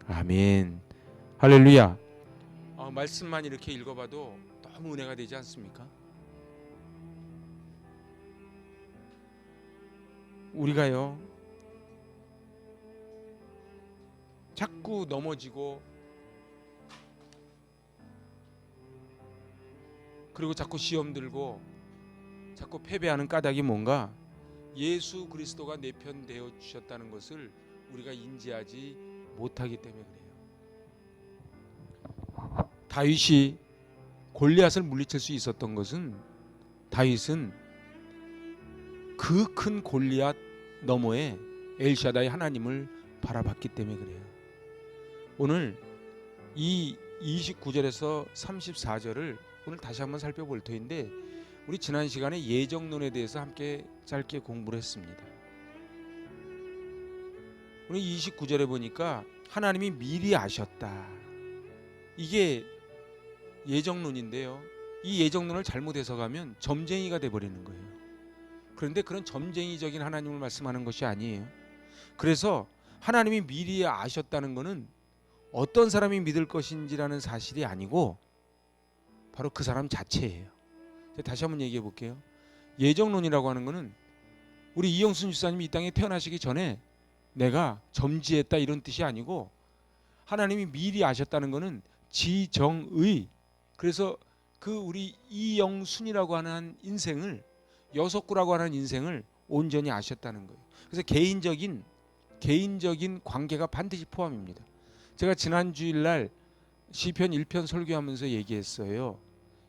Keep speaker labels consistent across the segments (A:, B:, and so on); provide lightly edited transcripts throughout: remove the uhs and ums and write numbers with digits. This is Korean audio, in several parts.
A: 아멘. 할렐루야. 말씀만 이렇게 읽어봐도 너무 은혜가 되지 않습니까? 우리가요 자꾸 넘어지고 그리고 자꾸 시험 들고 자꾸 패배하는 까닭이 뭔가? 예수 그리스도가 내 편 되어 주셨다는 것을 우리가 인지하지 못하기 때문에 그래요. 다윗이 골리앗을 물리칠 수 있었던 것은 다윗은 그 큰 골리앗 너머에 엘샤다이 하나님을 바라봤기 때문에 그래요. 오늘 이 29절에서 34절을 오늘 다시 한번 살펴볼 터인데, 우리 지난 시간에 예정론에 대해서 함께 짧게 공부를 했습니다. 오늘 29절에 보니까 하나님이 미리 아셨다. 이게 예정론인데요, 이 예정론을 잘못 해석하면 점쟁이가 돼버리는 거예요. 그런데 그런 점쟁이적인 하나님을 말씀하는 것이 아니에요. 그래서 하나님이 미리 아셨다는 것은 어떤 사람이 믿을 것인지라는 사실이 아니고 바로 그 사람 자체예요. 다시 한번 얘기해 볼게요. 예정론이라고 하는 것은 우리 이영순 집사님이 이 땅에 태어나시기 전에 내가 점지했다 이런 뜻이 아니고, 하나님이 미리 아셨다는 것은 지정의, 그래서 그 우리 이영순이라고 하는 인생을, 여석구라고 하는 인생을 온전히 아셨다는 거예요. 그래서 개인적인 관계가 반드시 포함입니다. 제가 지난 주일날 시편 1편 설교하면서 얘기했어요.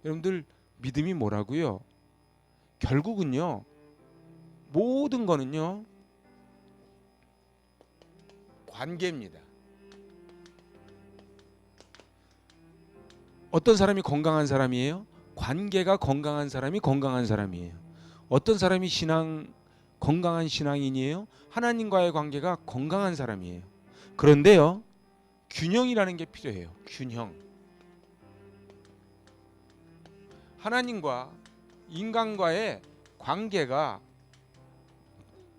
A: 여러분들 믿음이 뭐라고요? 결국은요, 모든 거는요 관계입니다. 어떤 사람이 건강한 사람이에요? 관계가 건강한 사람이 건강한 사람이에요. 어떤 사람이 건강한 신앙인이에요? 하나님과의 관계가 건강한 사람이에요. 그런데요, 균형이라는 게 필요해요. 균형. 하나님과 인간과의 관계가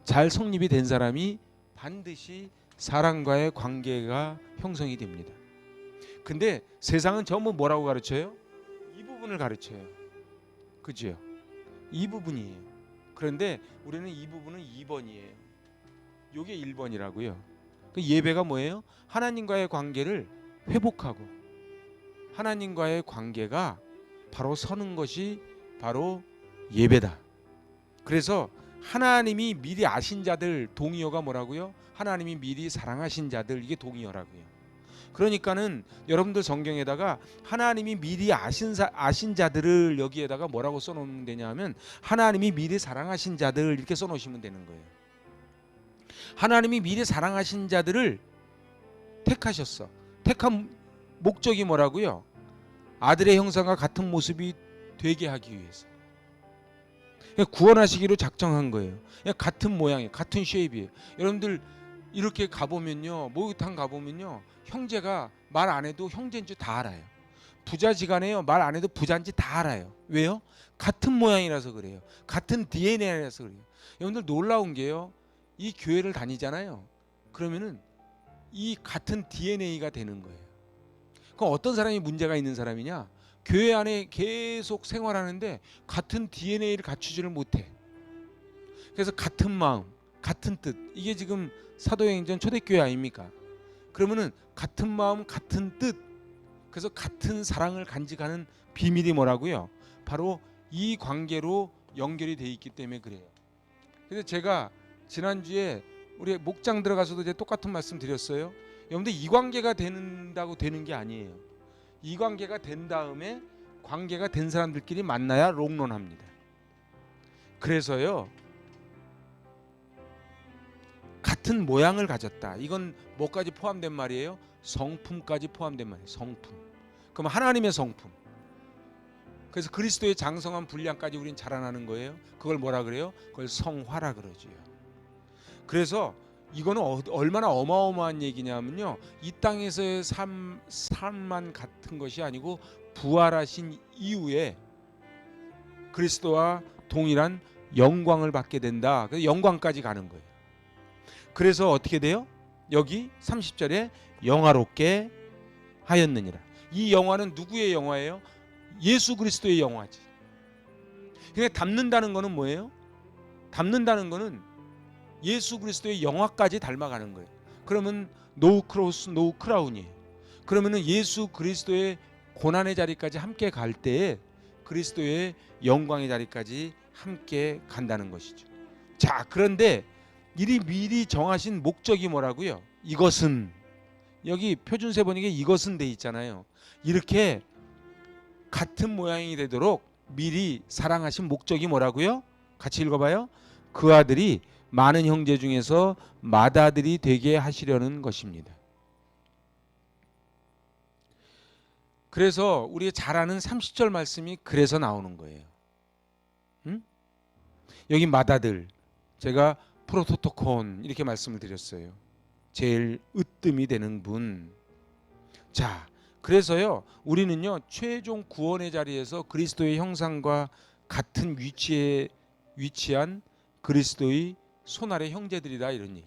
A: 잘 성립이 된 사람이 반드시 사람과의 관계가 형성이 됩니다. 근데 세상은 전부 뭐라고 가르쳐요? 이 부분을 가르쳐요. 그죠? 이 부분이에요. 그런데 우리는 이 부분은 2번이에요. 이게 1번이라고요. 그 예배가 뭐예요? 하나님과의 관계를 회복하고 하나님과의 관계가 바로 서는 것이 바로 예배다. 그래서 하나님이 미리 아신 자들, 동의어가 뭐라고요? 하나님이 미리 사랑하신 자들, 이게 동의어라고요. 그러니까는 여러분들 성경에다가 하나님이 미리 아신 자들을 여기에다가 뭐라고 써놓으면 되냐면 하나님이 미리 사랑하신 자들 이렇게 써놓으시면 되는 거예요. 하나님이 미리 사랑하신 자들을 택하셨어. 택한 목적이 뭐라고요? 아들의 형상과 같은 모습이 되게 하기 위해서. 구원하시기로 작정한 거예요. 같은 모양이에요. 같은 쉐입이에요. 여러분들 이렇게 가보면요, 목욕탕 가보면요, 형제가 말 안 해도 형제인 줄 다 알아요. 부자지간에요, 말 안 해도 부자인지 다 알아요. 왜요? 같은 모양이라서 그래요. 같은 DNA라서 그래요. 여러분들 놀라운 게요, 이 교회를 다니잖아요. 그러면은 이 같은 DNA가 되는 거예요. 그럼 어떤 사람이 문제가 있는 사람이냐? 교회 안에 계속 생활하는데 같은 DNA를 갖추지를 못해. 그래서 같은 마음, 같은 뜻, 이게 지금 사도행전 초대교회 아닙니까? 그러면은 같은 마음, 같은 뜻, 그래서 같은 사랑을 간직하는 비밀이 뭐라고요? 바로 이 관계로 연결이 돼 있기 때문에 그래요. 그래서 제가 지난주에 우리 목장 들어가서도 이제 똑같은 말씀 드렸어요. 여러분들 이 관계가 된다고 되는 게 아니에요. 이 관계가 된 다음에 관계가 된 사람들끼리 만나야 롱런합니다. 그래서요, 같은 모양을 가졌다. 이건 뭐까지 포함된 말이에요? 성품까지 포함된 말이에요. 성품. 그럼 하나님의 성품. 그래서 그리스도의 장성한 분량까지 우린 자라나는 거예요. 그걸 뭐라 그래요? 그걸 성화라 그러지요. 그래서 이거는 얼마나 어마어마한 얘기냐면요, 이 땅에서의 삶만 같은 것이 아니고 부활하신 이후에 그리스도와 동일한 영광을 받게 된다. 그래서 영광까지 가는 거예요. 그래서 어떻게 돼요? 여기 30절에 영화롭게 하였느니라. 이 영화는 누구의 영화예요? 예수 그리스도의 영화지. 그러니까 닮는다는 거는 뭐예요? 닮는다는 거는 예수 그리스도의 영화까지 닮아가는 거예요. 그러면 노 크로스 노 크라운이에요. 그러면은 예수 그리스도의 고난의 자리까지 함께 갈 때에 그리스도의 영광의 자리까지 함께 간다는 것이죠. 자, 그런데 이리 미리 정하신 목적이 뭐라고요? 이것은, 여기 표준세 번역에 이것은 돼 있잖아요. 이렇게 같은 모양이 되도록 미리 사랑하신 목적이 뭐라고요? 같이 읽어봐요. 그 아들이 많은 형제 중에서 맏아들이 되게 하시려는 것입니다. 그래서 우리가 잘 아는 30절 말씀이 그래서 나오는 거예요. 응? 여기 맏아들, 제가 프로토토콘 이렇게 말씀을 드렸어요. 제일 으뜸이 되는 분. 자, 그래서요, 우리는요 최종 구원의 자리에서 그리스도의 형상과 같은 위치에 위치한 그리스도의 손아래 형제들이다, 이런 얘기.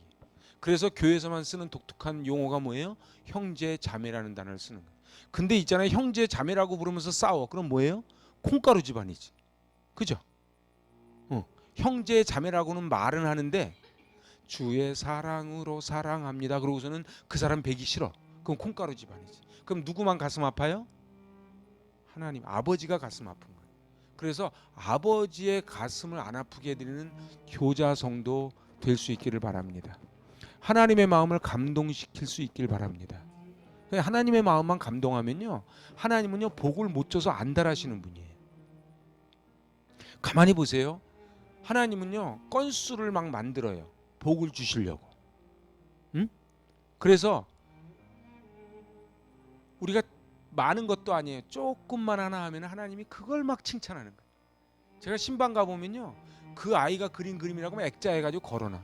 A: 그래서 교회에서만 쓰는 독특한 용어가 뭐예요? 형제 자매라는 단어를 쓰는 거예요. 근데 있잖아요, 형제 자매라고 부르면서 싸워. 그럼 뭐예요? 콩가루 집안이지. 그죠? 형제 자매라고는 말은 하는데 주의 사랑으로 사랑합니다 그러고서는 그 사람 뵈기 싫어. 그럼 콩가루 집안이지. 그럼 누구만 가슴 아파요? 하나님, 아버지가 가슴 아픈 거예요. 그래서 아버지의 가슴을 안 아프게 해드리는 효자 성도 될 수 있기를 바랍니다. 하나님의 마음을 감동시킬 수 있길 바랍니다. 하나님의 마음만 감동하면요, 하나님은요 복을 못 줘서 안달하시는 분이에요. 가만히 보세요. 하나님은요 건수를 막 만들어요, 복을 주시려고. 응? 그래서 우리가 많은 것도 아니에요. 조금만 하나 하면 하나님이 그걸 막 칭찬하는 거예요. 제가 신방 가보면요, 그 아이가 그린 그림이라고 막 액자해가지고 걸어놔.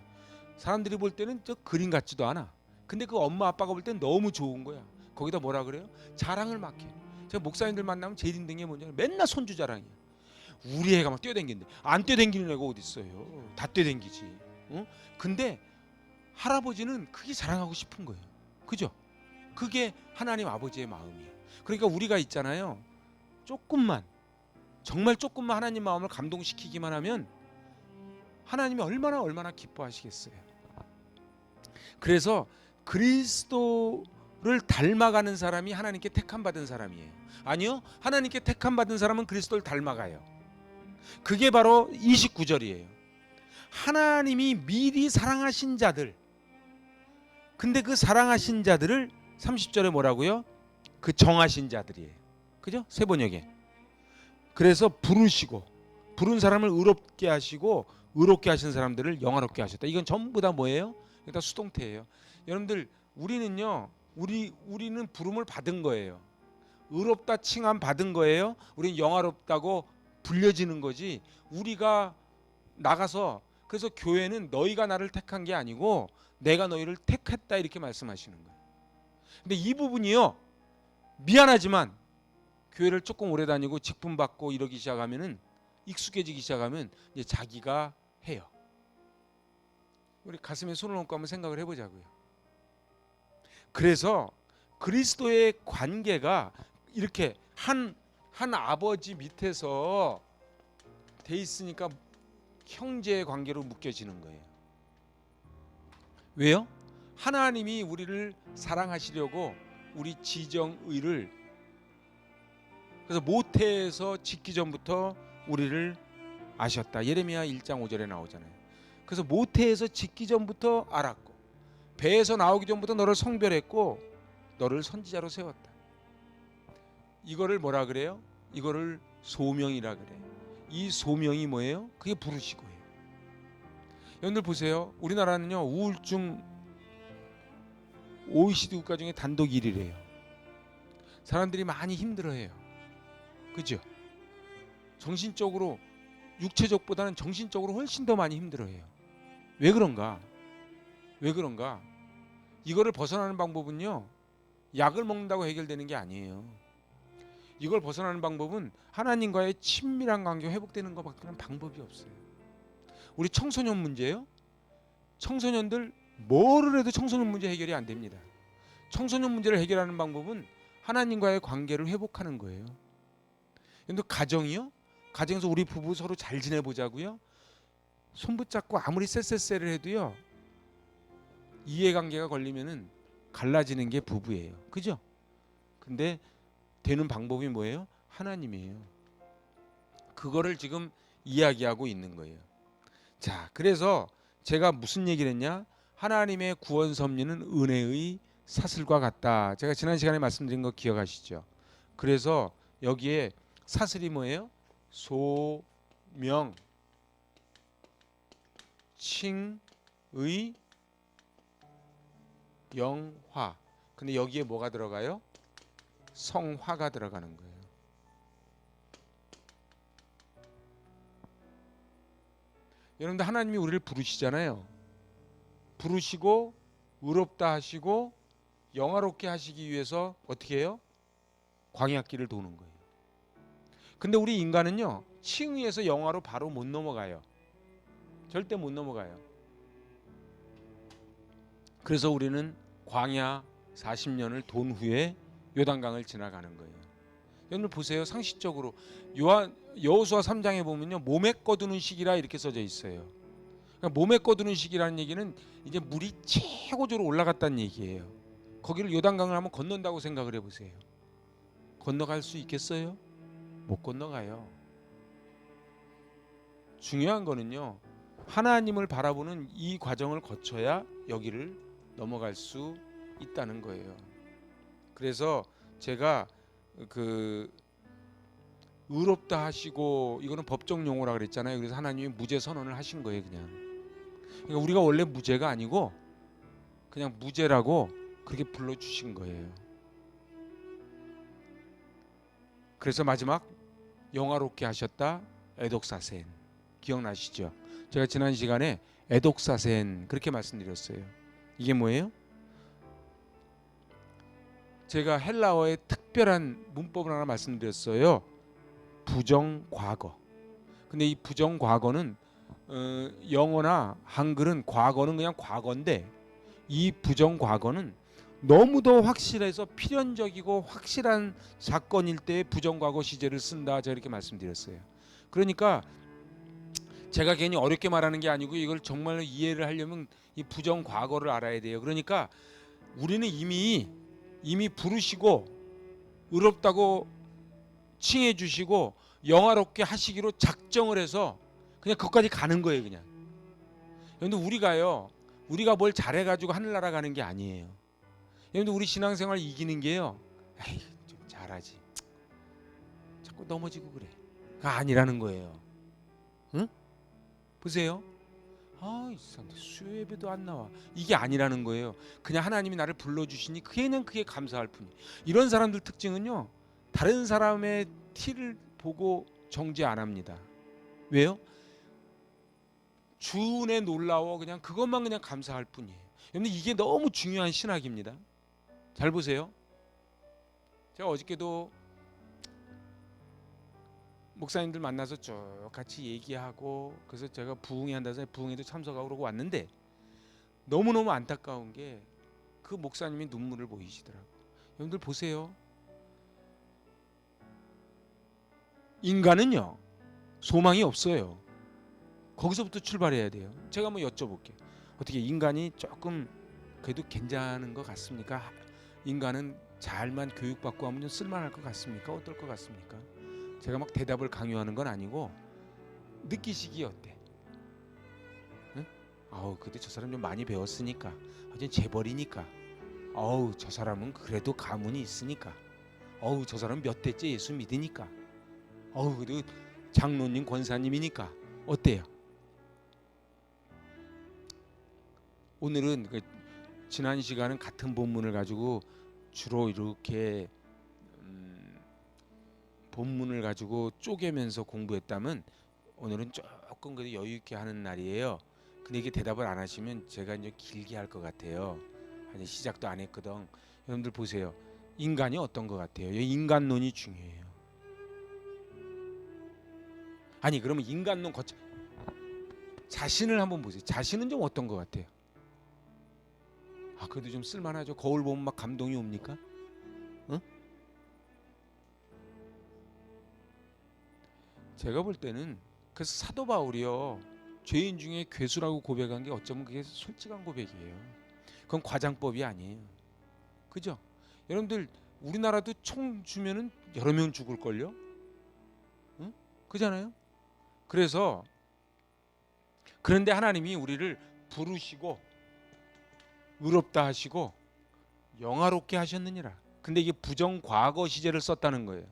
A: 사람들이 볼 때는 저 그림 같지도 않아. 근데 그 엄마 아빠가 볼 때는 너무 좋은 거야. 거기다 뭐라 그래요? 자랑을 막 해. 제가 목사님들 만나면 제일 힘든 게 뭐냐, 맨날 손주 자랑이야. 우리 애가 막 뛰어댕긴대. 안 뛰어댕기는 애가 어디 있어요? 다 뛰어댕기지. 근데 할아버지는 그게 자랑하고 싶은 거예요. 그죠? 그게 하나님 아버지의 마음이에요. 그러니까 우리가 있잖아요, 조금만, 정말 조금만 하나님 마음을 감동시키기만 하면 하나님이 얼마나 기뻐하시겠어요. 그래서 그리스도를 닮아가는 사람이 하나님께 택함 받은 사람이에요. 아니요, 하나님께 택함 받은 사람은 그리스도를 닮아가요. 그게 바로 29절이에요. 하나님이 미리 사랑하신 자들. 근데 그 사랑하신 자들을 30절에 뭐라고요? 그 정하신 자들이에요. 그죠? 세 번역에. 그래서 부르시고, 부른 사람을 의롭게 하시고 의롭게 하신 사람들을 영화롭게 하셨다. 이건 전부 다 뭐예요? 이거 다 수동태예요. 여러분들, 우리는요, 우리는 부름을 받은 거예요. 의롭다 칭함 받은 거예요. 우리는 영화롭다고 불려지는 거지. 우리가 나가서, 그래서 교회는 너희가 나를 택한 게 아니고 내가 너희를 택했다 이렇게 말씀하시는 거예요. 근데 이 부분이요, 미안하지만 교회를 조금 오래 다니고 직분 받고 이러기 시작하면은, 익숙해지기 시작하면 이제 자기가 해요. 우리 가슴에 손을 얹고 한번 생각을 해보자고요. 그래서 그리스도의 관계가 이렇게 한 아버지 밑에서 돼 있으니까 형제의 관계로 묶여지는 거예요. 왜요? 하나님이 우리를 사랑하시려고 우리 지정의를, 그래서 모태에서 짓기 전부터 우리를 아셨다. 예레미야 1장 5절에 나오잖아요. 그래서 모태에서 짓기 전부터 알았고, 배에서 나오기 전부터 너를 성별했고 너를 선지자로 세웠다. 이거를 뭐라 그래요? 이거를 소명이라 그래요. 이 소명이 뭐예요? 그게 부르시고예요. 여러분들 보세요. 우리나라는요, 우울증 OECD 국가 중에 단독 1위래요. 사람들이 많이 힘들어해요. 그죠? 정신적으로, 육체적보다는 정신적으로 훨씬 더 많이 힘들어해요. 왜 그런가? 왜 그런가? 이거를 벗어나는 방법은요, 약을 먹는다고 해결되는 게 아니에요. 이걸 벗어나는 방법은 하나님과의 친밀한 관계가 회복되는 것밖에는 방법이 없어요. 우리 청소년 문제예요. 청소년들 뭐를 해도 청소년 문제 해결이 안 됩니다. 청소년 문제를 해결하는 방법은 하나님과의 관계를 회복하는 거예요. 근데 가정이요? 가정에서 우리 부부 서로 잘 지내보자고요? 손 붙잡고 아무리 쎄쎄쎄를 해도요, 이해관계가 걸리면은 갈라지는 게 부부예요. 그죠? 근데 되는 방법이 뭐예요? 하나님이에요. 그거를 지금 이야기하고 있는 거예요. 자, 그래서 제가 무슨 얘기를 했냐? 하나님의 구원 섭리는 은혜의 사슬과 같다. 제가 지난 시간에 말씀드린 거 기억하시죠? 그래서 여기에 사슬이 뭐예요? 소명, 칭의, 영화. 근데 여기에 뭐가 들어가요? 성화가 들어가는 거예요. 여러분들 하나님이 우리를 부르시잖아요. 부르시고 의롭다 하시고 영화롭게 하시기 위해서 어떻게 해요? 광야길을 도는 거예요. 근데 우리 인간은요, 칭의에서 영화로 바로 못 넘어가요. 절대 못 넘어가요. 그래서 우리는 광야 40년을 돈 후에 요단강을 지나가는 거예요. 여러분 보세요. 상식적으로 여호수아 3장에 보면요, 몸에 꺼두는 시기라 이렇게 써져 있어요. 그러니까 몸에 꺼두는 시기라는 얘기는 이제 물이 최고조로 올라갔다는 얘기예요. 거기를 요단강을 한번 건넌다고 생각을 해보세요. 건너갈 수 있겠어요? 못 건너가요. 중요한 거는요, 하나님을 바라보는 이 과정을 거쳐야 여기를 넘어갈 수 있다는 거예요. 그래서 제가 의롭다 하시고, 이거는 법정 용어라 그랬잖아요. 그래서 하나님이 무죄 선언을 하신 거예요. 그냥. 그러니까 우리가 원래 무죄가 아니고 그냥 무죄라고 그렇게 불러주신 거예요. 그래서 마지막 영화롭게 하셨다. 에독사센. 기억나시죠? 제가 지난 시간에 에독사센 그렇게 말씀드렸어요. 이게 뭐예요? 제가 헬라어의 특별한 문법을 하나 말씀드렸어요. 부정과거. 근데 이 부정과거는 영어나 한글은 과거는 그냥 과거인데, 이 부정과거는 너무도 확실해서 필연적이고 확실한 사건일 때 부정과거 시제를 쓴다. 제가 이렇게 말씀드렸어요. 그러니까 제가 괜히 어렵게 말하는 게 아니고 이걸 정말로 이해를 하려면 이 부정과거를 알아야 돼요. 그러니까 우리는 이미 부르시고 의롭다고 칭해 주시고 영화롭게 하시기로 작정을 해서 그냥 거기까지 가는 거예요. 그냥. 그런데 우리가 뭘 잘해가지고 하늘나라 가는 게 아니에요. 여러분들 우리 신앙생활 이기는 게요, 에이, 좀 잘하지, 자꾸 넘어지고 그래, 가 아니라는 거예요. 응? 보세요. 이 사람 수요 예배도 안 나와. 이게 아니라는 거예요. 그냥 하나님이 나를 불러주시니 그냥 그게 감사할 뿐이에요. 이런 사람들 특징은요, 다른 사람의 티를 보고 정죄 안 합니다. 왜요? 주 은혜 놀라워 그냥 그것만 그냥 감사할 뿐이에요. 근데 이게 너무 중요한 신학입니다. 잘 보세요. 제가 어저께도 목사님들 만나서 쭉 같이 얘기하고, 그래서 제가 부흥회 한다서 부흥회도 참석하고 그러고 왔는데 너무너무 안타까운 게 그 목사님이 눈물을 보이시더라고요. 여러분들 보세요. 인간은요, 소망이 없어요. 거기서부터 출발해야 돼요. 제가 한번 여쭤볼게요. 어떻게 인간이 조금 그래도 괜찮은 것 같습니까? 인간은 잘만 교육받고 하면 좀 쓸만할 것 같습니까? 어떨 것 같습니까? 제가 막 대답을 강요하는 건 아니고 느끼시기 어때? 응? 근데 저 사람 좀 많이 배웠으니까, 좀 재벌이니까, 저 사람은 그래도 가문이 있으니까, 저 사람 몇 대째 예수 믿으니까, 그래도 장로님 권사님이니까 어때요? 오늘은 지난 시간은 같은 본문을 가지고 주로 이렇게 본문을 가지고 쪼개면서 공부했다면, 오늘은 조금 그래도 여유 있게 하는 날이에요. 근데 이게 대답을 안 하시면 제가 이제 길게 할 것 같아요. 아직 시작도 안 했거든. 여러분들 보세요. 인간이 어떤 것 같아요? 인간론이 중요해요. 아니 그러면 인간론 자신을 한번 보세요. 자신은 좀 어떤 것 같아요? 그래도 좀 쓸만하죠. 거울 보면 막 감동이 옵니까? 응? 제가 볼 때는 그래서 사도 바울이요, 죄인 중에 괴수라고 고백한 게 어쩌면 그게 솔직한 고백이에요. 그건 과장법이 아니에요. 그죠? 여러분들 우리나라도 총 주면은 여러 명 죽을걸요? 응? 그잖아요? 그래서 그런데 하나님이 우리를 부르시고 의롭다 하시고 영화롭게 하셨느니라. 근데 이게 부정 과거 시제를 썼다는 거예요.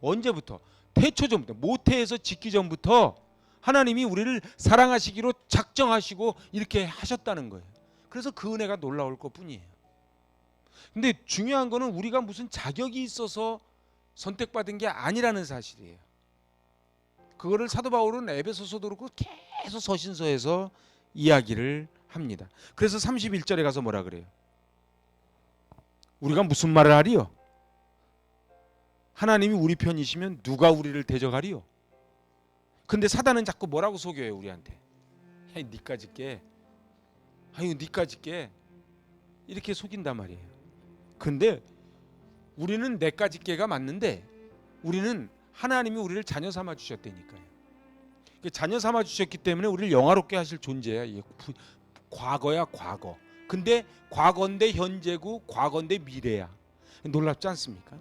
A: 언제부터? 태초전부터, 모태에서 짓기 전부터 하나님이 우리를 사랑하시기로 작정하시고 이렇게 하셨다는 거예요. 그래서 그 은혜가 놀라울 것뿐이에요. 근데 중요한 거는 우리가 무슨 자격이 있어서 선택받은 게 아니라는 사실이에요. 그거를 사도 바울은 에베소서도 그렇고 계속 서신서에서 이야기를 합니다. 그래서 31절에 가서 뭐라 그래요? 우리가 무슨 말을 하리요? 하나님이 우리 편이시면 누가 우리를 대적하리요? 근데 사단은 자꾸 뭐라고 속여요 우리한테? 아이 니까짓 게, 아유 니까짓 게, 이렇게 속인단 말이에요. 근데 우리는 내까짓 게가 맞는데 우리는 하나님이 우리를 자녀 삼아 주셨다니까요. 자녀 삼아 주셨기 때문에 우리를 영화롭게 하실 존재야. 이게 과거야 과거. 근데 과거인데 현재고 과거인데 미래야. 놀랍지 않습니까?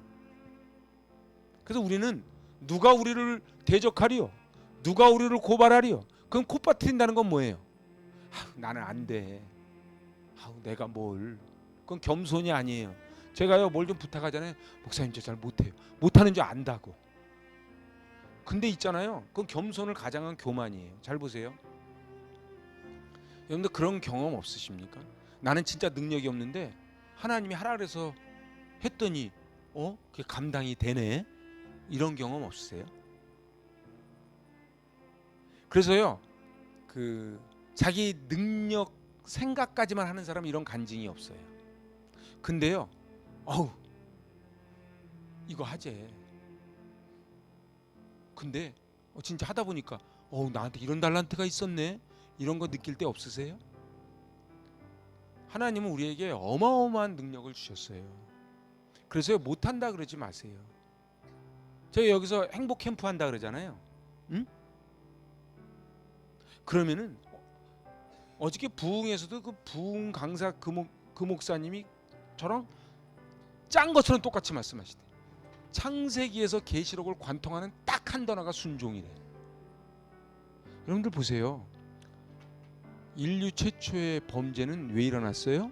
A: 그래서 우리는 누가 우리를 대적하리요? 누가 우리를 고발하리요? 그럼 콧바트린다는 건 뭐예요? 나는 안 돼. 내가 뭘? 그건 겸손이 아니에요. 제가요 뭘 좀 부탁하잖아요. 목사님 저 잘 못해요. 못하는 줄 안다고. 근데 있잖아요. 그건 겸손을 가장한 교만이에요. 잘 보세요. 여러분들 그런 경험 없으십니까? 나는 진짜 능력이 없는데 하나님이 하라 그래서 했더니 그게 감당이 되네. 이런 경험 없으세요? 그래서요 자기 능력 생각까지만 하는 사람은 이런 간증이 없어요. 근데요 이거 하재. 근데 진짜 하다 보니까 나한테 이런 달란트가 있었네. 이런 거 느낄 때 없으세요? 하나님은 우리에게 어마어마한 능력을 주셨어요. 그래서 못한다 그러지 마세요. 제가 여기서 행복 캠프 한다 그러잖아요. 응? 그러면은 어저께 부흥에서도 그 부흥 강사 그 목사님이 저랑 짠 것처럼 똑같이 말씀하시대. 창세기에서 계시록을 관통하는 딱 한 단어가 순종이래. 여러분들 보세요. 인류 최초의 범죄는 왜 일어났어요?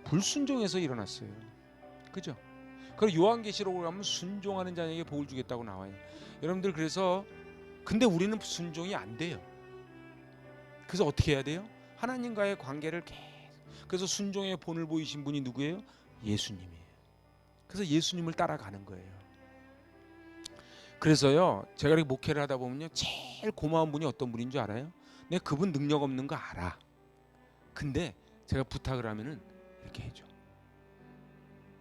A: 불순종에서 일어났어요. 그죠? 그리고 요한계시록을 가면 순종하는 자에게 복을 주겠다고 나와요. 여러분들 그래서 근데 우리는 순종이 안 돼요. 그래서 어떻게 해야 돼요? 하나님과의 관계를 그래서 순종의 본을 보이신 분이 누구예요? 예수님이에요. 그래서 예수님을 따라가는 거예요. 그래서요 제가 이렇게 목회를 하다 보면요 제일 고마운 분이 어떤 분인 줄 알아요? 내가 그분 능력 없는 거 알아. 근데 제가 부탁을 하면은 이렇게 해줘.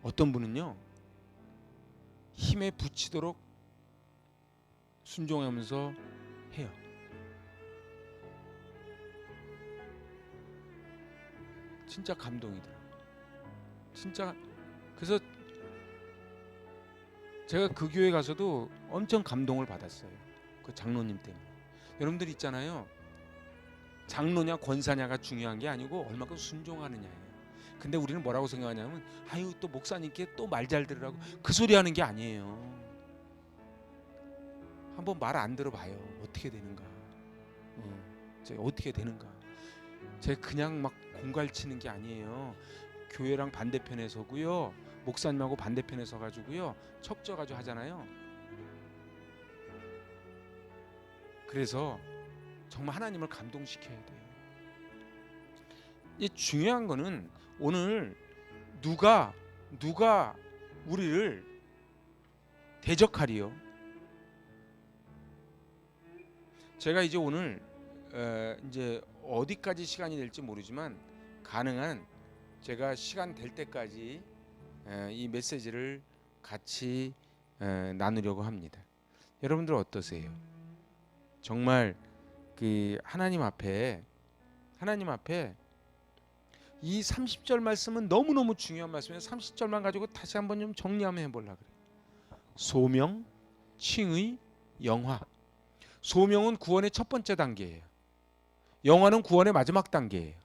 A: 어떤 분은요 힘에 부치도록 순종하면서 해요. 진짜 감동이더라고요. 진짜. 그래서 제가 그 교회 가서도 엄청 감동을 받았어요. 그 장로님 때문에. 여러분들 있잖아요. 장로냐 권사냐가 중요한 게 아니고 얼마큼 순종하느냐예요. 근데 우리는 뭐라고 생각하냐면 또 목사님께 또 말 잘 들으라고 그 소리 하는 게 아니에요. 한번 말 안 들어봐요. 어떻게 되는가. 어떻게 되는가. 제가 그냥 막 공갈치는 게 아니에요. 교회랑 반대편에 서고요. 목사님하고 반대편에 서가지고요. 척져가지고 하잖아요. 그래서 정말 하나님을 감동시켜야 돼요. 이 중요한 거는 오늘 누가 우리를 대적하리요. 제가 이제 오늘 이제 어디까지 시간이 될지 모르지만 가능한 제가 시간 될 때까지 이 메시지를 같이 나누려고 합니다. 여러분들 어떠세요? 정말 그 하나님 앞에 이 30절 말씀은 너무너무 중요한 말씀이에요. 30절만 가지고 다시 한번 좀 정리 한번 해보려고 그래요. 소명, 칭의, 영화. 소명은 구원의 첫 번째 단계예요. 영화는 구원의 마지막 단계예요.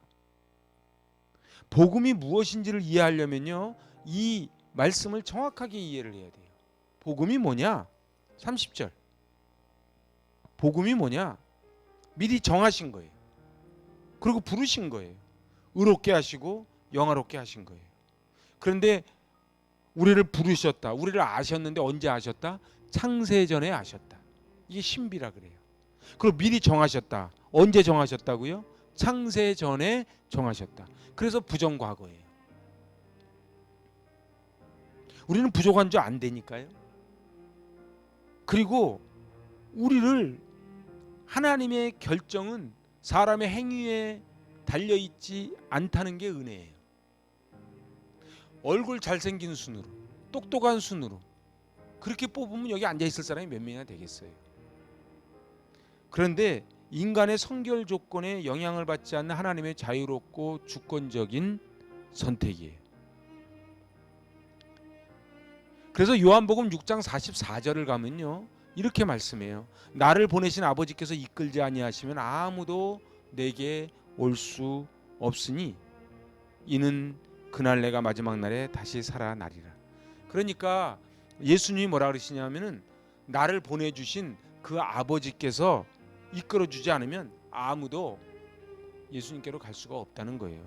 A: 복음이 무엇인지를 이해하려면요, 이 말씀을 정확하게 이해를 해야 돼요. 복음이 뭐냐? 30절. 복음이 뭐냐? 미리 정하신 거예요. 그리고 부르신 거예요. 의롭게 하시고 영화롭게 하신 거예요. 그런데 우리를 부르셨다. 우리를 아셨는데 언제 아셨다? 창세전에 아셨다. 이게 신비라 그래요. 그리고 미리 정하셨다. 언제 정하셨다고요? 창세전에 정하셨다. 그래서 부정과거예요. 우리는 부족한 줄 안 되니까요. 그리고 우리를 하나님의 결정은 사람의 행위에 달려있지 않다는 게 은혜예요. 얼굴 잘생긴 순으로, 똑똑한 순으로 그렇게 뽑으면 여기 앉아있을 사람이 몇 명이나 되겠어요. 그런데 인간의 성결 조건에 영향을 받지 않는 하나님의 자유롭고 주권적인 선택이에요. 그래서 요한복음 6장 44절을 가면요, 이렇게 말씀해요. 나를 보내신 아버지께서 이끌지 아니하시면 아무도 내게 올 수 없으니 이는 그날 내가 마지막 날에 다시 살아나리라. 그러니까 예수님이 뭐라 그러시냐면은 나를 보내주신 그 아버지께서 이끌어주지 않으면 아무도 예수님께로 갈 수가 없다는 거예요.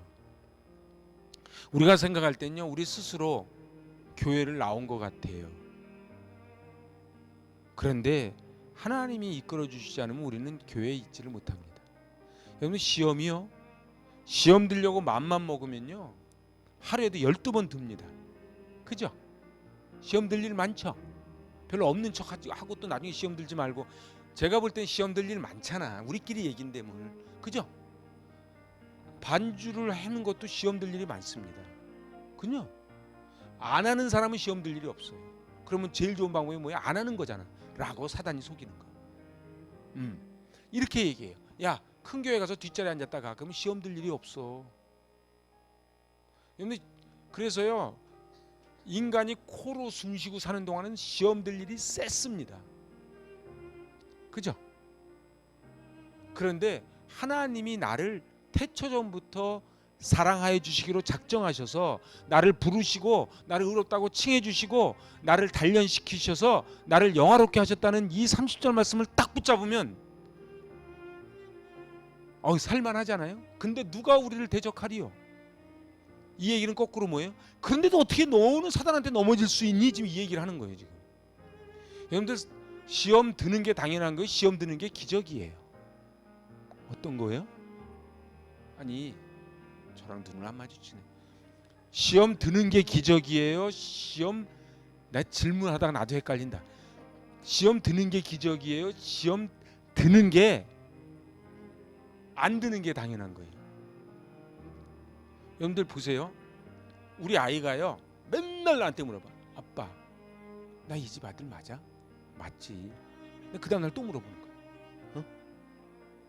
A: 우리가 생각할 때는요, 우리 스스로 교회를 나온 것 같아요. 그런데 하나님이 이끌어주시지 않으면 우리는 교회에 있지를 못합니다. 여러분, 시험이요, 시험 들려고 맘만 먹으면요 하루에도 12번 듭니다. 그죠? 시험 들 일 많죠? 별로 없는 척 하고 또 나중에 시험 들지 말고. 제가 볼 땐 시험 들 일 많잖아. 우리끼리 얘긴데 뭘. 그죠? 반주를 하는 것도 시험 들 일이 많습니다. 그죠? 안 하는 사람은 시험 들 일이 없어요. 그러면 제일 좋은 방법이 뭐야? 안 하는 거잖아 라고 사단이 속이는 거. 이렇게 얘기해요. 야, 큰 교회 가서 뒷자리에 앉았다 가. 그러면 시험 들 일이 없어. 그래서요, 인간이 코로 숨쉬고 사는 동안은 시험 들 일이 셌습니다. 그죠? 그런데 하나님이 나를 태초전부터 사랑하여 주시기로 작정하셔서 나를 부르시고 나를 의롭다고 칭해 주시고 나를 단련시키셔서 나를 영화롭게 하셨다는 이 30절 말씀을 딱 붙잡으면 살만하잖아요. 근데 누가 우리를 대적하리요? 이 얘기는 거꾸로 뭐예요? 그런데도 어떻게 너는 사단한테 넘어질 수 있니? 지금 이 얘기를 하는 거예요. 지금 여러분들, 시험 드는 게 당연한 거예요? 시험 드는 게 기적이에요? 어떤 거예요? 아니, 저랑 눈을 안 마주치네. 시험 드는 게 기적이에요? 나 질문하다가 나도 헷갈린다. 시험 드는 게 기적이에요? 시험 드는 게 안 드는 게 당연한 거예요? 여러분들 보세요. 우리 아이가요, 맨날 나한테 물어봐. 아빠, 나 이 집 아들 맞아? 맞지. 그 다음 날 또 물어보는 거야.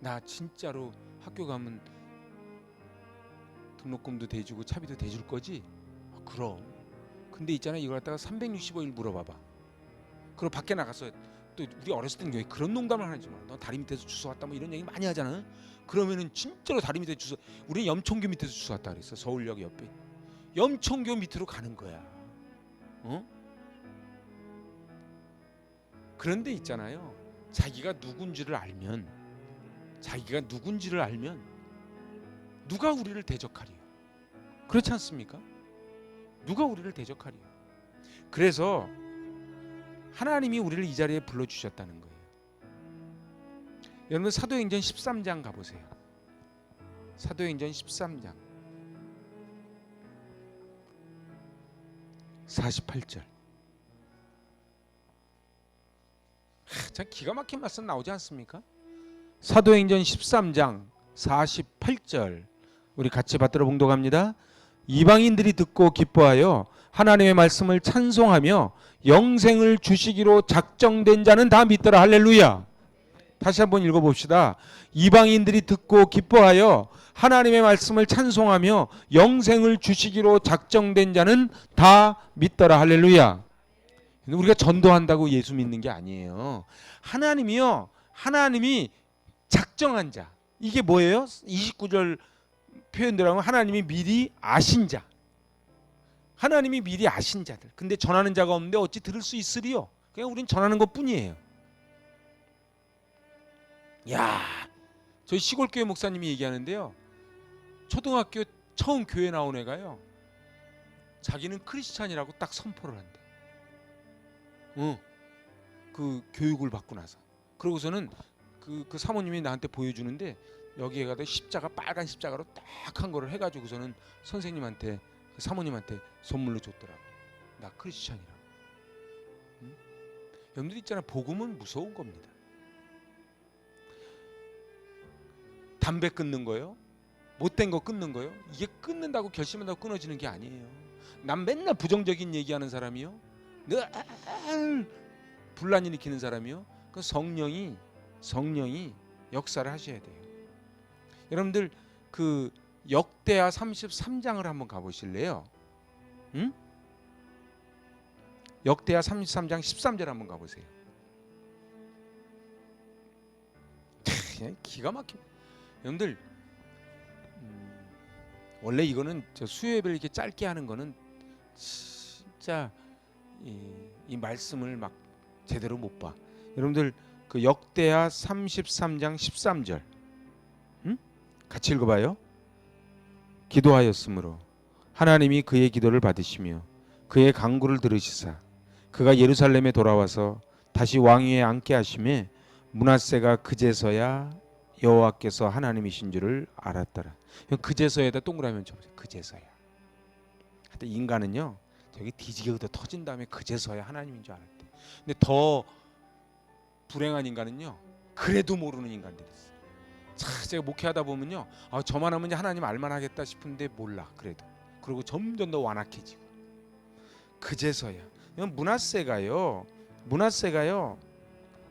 A: 나 진짜로 학교 가면 등록금도 대주고 차비도 대줄 거지? 그럼. 근데 있잖아, 이걸 갖다가 365일 물어봐봐. 그리고 밖에 나가서 또 우리 어렸을 때는 왜 그런 농담을 하는지 몰라. 너 다리 밑에서 주워 왔다 뭐 이런 얘기 많이 하잖아. 그러면은 진짜로 다리 밑에 주워, 우리는 염천교 밑에서 주워 왔다 그랬어. 서울역 옆에 염천교 밑으로 가는 거야. 그런데 있잖아요, 자기가 누군지를 알면 누가 우리를 대적하리요? 그렇지 않습니까? 누가 우리를 대적하리요? 그래서 하나님이 우리를 이 자리에 불러주셨다는 거예요. 여러분, 사도행전 13장 가보세요. 사도행전 13장 48절. 참 기가 막힌 말씀 나오지 않습니까? 사도행전 13장 48절 우리 같이 받들어 봉독합니다. 이방인들이 듣고 기뻐하여 하나님의 말씀을 찬송하며 영생을 주시기로 작정된 자는 다 믿더라. 할렐루야. 다시 한번 읽어봅시다. 이방인들이 듣고 기뻐하여 하나님의 말씀을 찬송하며 영생을 주시기로 작정된 자는 다 믿더라. 할렐루야. 우리가 전도한다고 예수 믿는 게 아니에요. 하나님이요, 하나님이 작정한 자. 이게 뭐예요? 29절 표현대로 하면 하나님이 미리 아신 자. 하나님이 미리 아신 자들. 근데 전하는 자가 없는데 어찌 들을 수 있으리요? 그냥 우린 전하는 것뿐이에요. 야, 저희 시골교회 목사님이 얘기하는데요, 초등학교 처음 교회 나온 애가요, 자기는 크리스찬이라고 딱 선포를 한대. 그 교육을 받고 나서. 그러고서는 그 사모님이 나한테 보여주는데, 여기에 가다 십자가, 빨간 십자가로 딱 한 거를 해가지고서는 선생님한테, 그 사모님한테 선물로 줬더라고. 나 크리스찬이라고. 여러분들 있잖아, 복음은 무서운 겁니다. 담배 끊는 거요, 못된 거 끊는 거요, 이게 끊는다고 결심한다고 끊어지는 게 아니에요. 난 맨날 부정적인 얘기하는 사람이요, 늘 분란 일으키는 사람이요, 그 성령이 역사를 하셔야 돼요. 여러분들 그 역대하 33장을 한번 가보실래요? 응? 역대하 33장 13절 한번 가보세요. 기가 막혀. 여러분들 원래 이거는 저 수요예배를 이렇게 짧게 하는 거는 진짜 이 말씀을 막 제대로 못 봐. 여러분들 그 역대하 33장 13절, 응? 같이 읽어봐요. 기도하였으므로 하나님이 그의 기도를 받으시며 그의 간구를 들으시사 그가 예루살렘에 돌아와서 다시 왕위에 앉게 하심에 므낫세가 그제서야 여호와께서 하나님이신 줄을 알았더라. 그제서야에다 동그라미 쳐보세요. 그제서야. 하여튼 인간은요, 저기 뒤지게 터진 다음에 그제서야 하나님인 줄 알았대. 근데 더 불행한 인간은요, 그래도 모르는 인간들이 있어요. 제가 목회하다 보면요, 저만 하면 하나님 알만하겠다 싶은데 몰라. 그리고 점점 더 완악해지고. 그제서야. 므낫세가요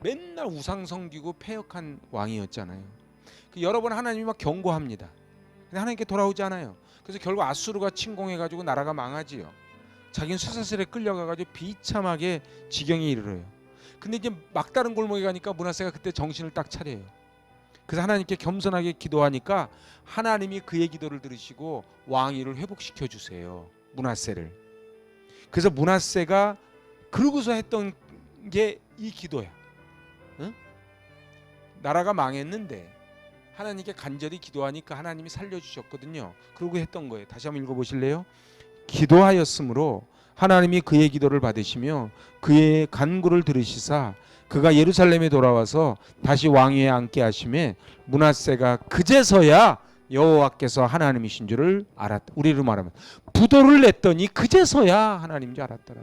A: 맨날 우상 섬기고 패역한 왕이었잖아요. 여러 번 하나님이 막 경고합니다. 근데 하나님께 돌아오지 않아요. 그래서 결국 아수르가 침공해가지고 나라가 망하지요. 자기는 쇠사슬에 끌려가가지고 비참하게 지경에 이르러요. 근데 이제 막다른 골목에 가니까 므낫세가 그때 정신을 딱 차려요. 그래서 하나님께 겸손하게 기도하니까 하나님이 그의 기도를 들으시고 왕위를 회복시켜 주세요. 므낫세를. 그래서 므낫세가 그러고서 했던 게 이 기도야. 응? 나라가 망했는데 하나님께 간절히 기도하니까 하나님이 살려주셨거든요. 그러고 했던 거예요. 다시 한번 읽어보실래요? 기도하였으므로 하나님이 그의 기도를 받으시며 그의 간구를 들으시사 그가 예루살렘에 돌아와서 다시 왕위에 앉게 하심에 므낫세가 그제서야 여호와께서 하나님이신 줄을 알았다. 우리로 말하면 부도를 냈더니 그제서야 하나님인 줄 알았더라.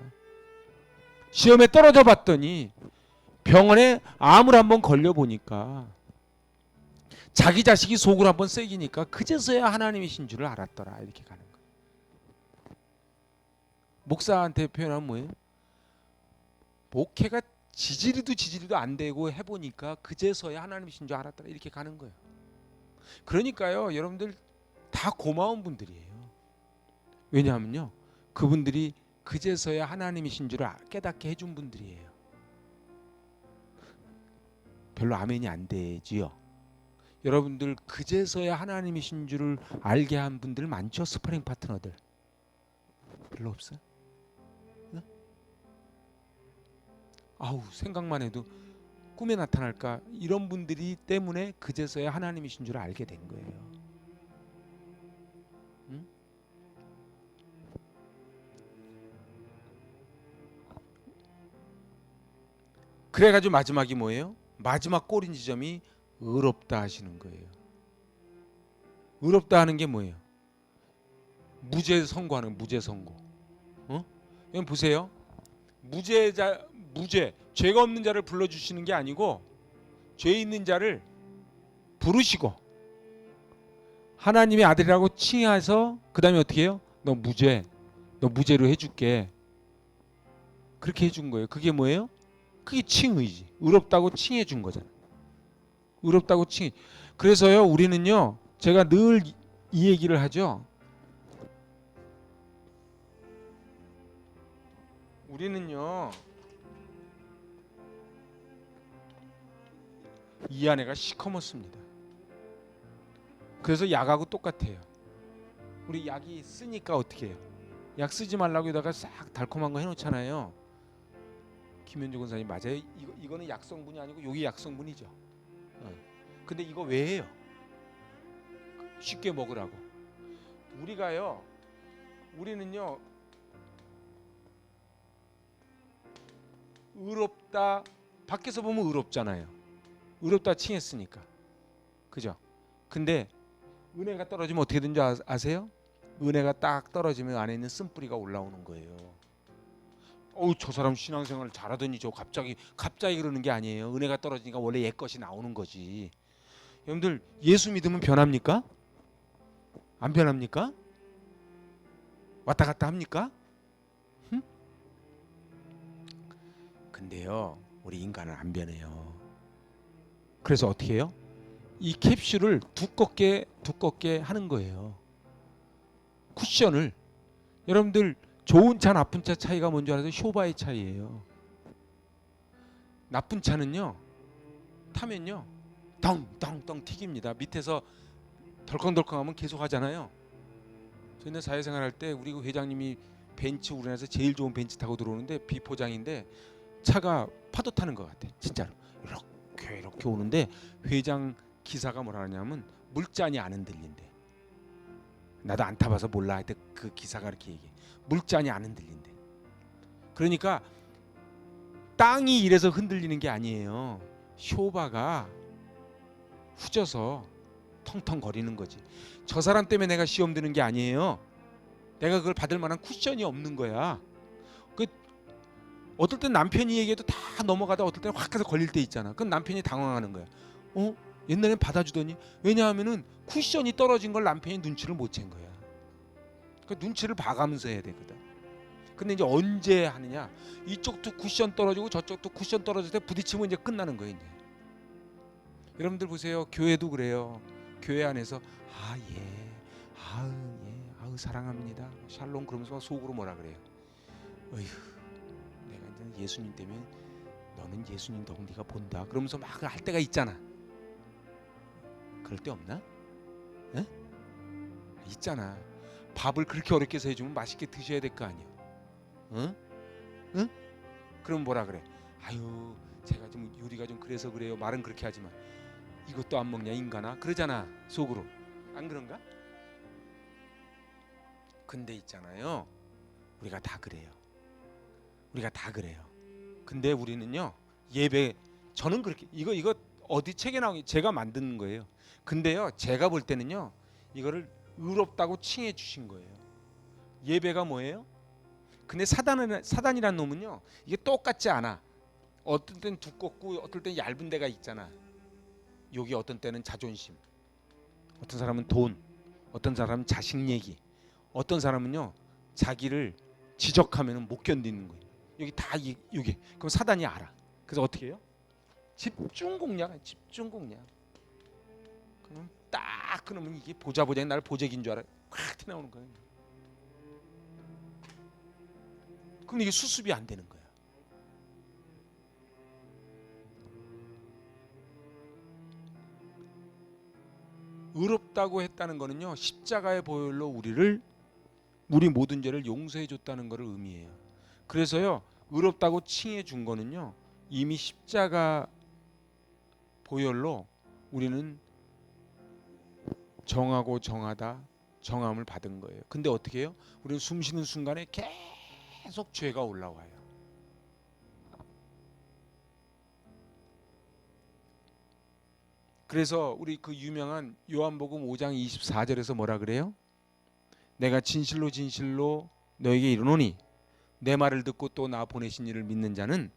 A: 시험에 떨어져 봤더니 병원에 암을 한번 걸려보니까 자기 자식이 속을 한번 새기니까 그제서야 하나님이신 줄을 알았더라. 이렇게 가는 거예요. 목사한테 표현하면 뭐예요? 목회가 지지리도 안 되고 해보니까 그제서야 하나님이신 줄 알았더라. 이렇게 가는 거예요. 그러니까요, 여러분들 다 고마운 분들이에요. 왜냐하면요, 그분들이 그제서야 하나님이신 줄을 깨닫게 해준 분들이에요. 별로 아멘이 안 되지요. 여러분들 그제서야 하나님이신 줄을 알게 한 분들 많죠? 스파링 파트너들 별로 없어요? 네? 아우, 생각만 해도 꿈에 나타날까, 이런 분들이 때문에 그제서야 하나님이신 줄 알게 된 거예요. 응? 그래가지고 마지막이 뭐예요? 마지막 꼬린 지점이 의롭다 하시는 거예요. 의롭다 하는 게 뭐예요? 무죄 선고하는, 무죄 선고. 여러분 보세요. 무죄, 죄가 없는 자를 불러주시는 게 아니고 죄 있는 자를 부르시고 하나님의 아들이라고 칭해서 그 다음에 어떻게 해요? 너 무죄로 해줄게. 그렇게 해준 거예요. 그게 뭐예요? 그게 칭의지. 의롭다고 칭해 준 거잖아요. 의롭다고 칭해. 그래서요 우리는요 제가 늘 이 얘기를 하죠. 우리는요 이 아내가 시커멓습니다. 그래서 약하고 똑같아요. 우리 약이 쓰니까 어떻게 해요? 약 쓰지 말라고 여기다가 싹 달콤한 거 해놓잖아요. 김현주 권사님 맞아요. 이거는 약성분이 아니고 여기 약성분이죠. 근데 이거 왜 해요? 쉽게 먹으라고. 우리는요 의롭다 밖에서 보면 의롭잖아요. 의롭다 칭했으니까. 그죠? 근데 은혜가 떨어지면 어떻게 되는지 아세요? 은혜가 딱 떨어지면 안에 있는 쓴뿌리가 올라오는 거예요. 저 사람 신앙생활 잘하더니 저 갑자기 그러는 게 아니에요. 은혜가 떨어지니까 원래 옛 것이 나오는 거지. 여러분들 예수 믿으면 변합니까? 안 변합니까? 왔다 갔다 합니까? 응? 근데요 우리 인간은 안 변해요. 그래서 어떻게 해요? 이 캡슐을 두껍게 하는 거예요. 쿠션을. 여러분들 좋은 차 나쁜 차 차이가 뭔지 알아요? 쇼바의 차이예요. 나쁜 차는요 타면요 덩덩덩 튀깁니다. 밑에서 덜컹덜컹하면 계속 하잖아요. 저희는 사회생활 할 때 우리 회장님이 벤츠 우리나라에서 제일 좋은 벤츠 타고 들어오는데 비포장인데 차가 파도 타는 것 같아. 진짜로 이렇게 오는데 회장 기사가 뭐라 하냐면 물잔이 안 흔들린대. 나도 안 타봐서 몰라. 하여튼 그 기사가 이렇게 얘기해. 물잔이 안 흔들린대. 그러니까 땅이 이래서 흔들리는 게 아니에요. 쇼바가 후져서 텅텅 거리는 거지. 저 사람 때문에 내가 시험 드는 게 아니에요. 내가 그걸 받을 만한 쿠션이 없는 거야. 어떨 땐 남편이 얘기해도 다 넘어가다 어떨 땐 확 해서 걸릴 때 있잖아. 그럼 남편이 당황하는 거야. 옛날엔 받아주더니. 왜냐하면은 쿠션이 떨어진 걸 남편이 눈치를 못 챈 거야. 그러니까 눈치를 봐가면서 해야 되거든. 근데 이제 언제 하느냐? 이쪽도 쿠션 떨어지고 저쪽도 쿠션 떨어질 때 부딪히면 이제 끝나는 거예요. 이제. 여러분들 보세요. 교회도 그래요. 교회 안에서 아우 사랑합니다. 샬롬 그러면서 막 속으로 뭐라 그래요. 어휴, 내가 이제 예수님 때문에 너는 예수님 덕 네가 본다. 그러면서 막 할 때가 있잖아. 그럴 때 없나? 에? 있잖아. 밥을 그렇게 어렵게 해서 해주면 맛있게 드셔야 될 거 아니야. 응? 응? 그럼 뭐라 그래? 아유, 제가 좀 요리가 좀 그래서 그래요. 말은 그렇게 하지만 이것도 안 먹냐 인간아? 그러잖아 속으로. 안 그런가? 근데 있잖아요. 우리가 다 그래요. 근데 우리는요 예배 저는 그렇게 이거 어디 책에 나오기 제가 만든 거예요. 근데요 제가 볼 때는요 이거를 의롭다고 칭해 주신 거예요. 예배가 뭐예요? 근데 사단이란 놈은요 이게 똑같지 않아. 어떤 때는 두껍고 어떤 때는 얇은 데가 있잖아. 여기 어떤 때는 자존심, 어떤 사람은 돈, 어떤 사람은 자식 얘기, 어떤 사람은요 자기를 지적하면 못 견디는 거예요. 여기 다 이게 그럼 사단이 알아. 그래서 어떻게 해요? 집중 공략. 그럼 딱 그러면 이게 보자 날 보재기인 줄 알아. 확 튀어나오는 거예요. 그럼 이게 수습이 안 되는 거야. 의롭다고 했다는 거는요 십자가의 보혈로 우리 모든 죄를 용서해 줬다는 것을 의미해요. 그래서요 의롭다고 칭해 준 거는요 이미 십자가 보혈로 우리는 정하고 정함을 받은 거예요. 근데 어떻게 해요? 우리는 숨 쉬는 순간에 계속 죄가 올라와요. 그래서 우리 그 유명한 요한복음 5장 24절에서 뭐라 그래요? 내가 진실로 너에게 이르노니 내 말을 듣고 또 나 보내신 이를 믿는 자는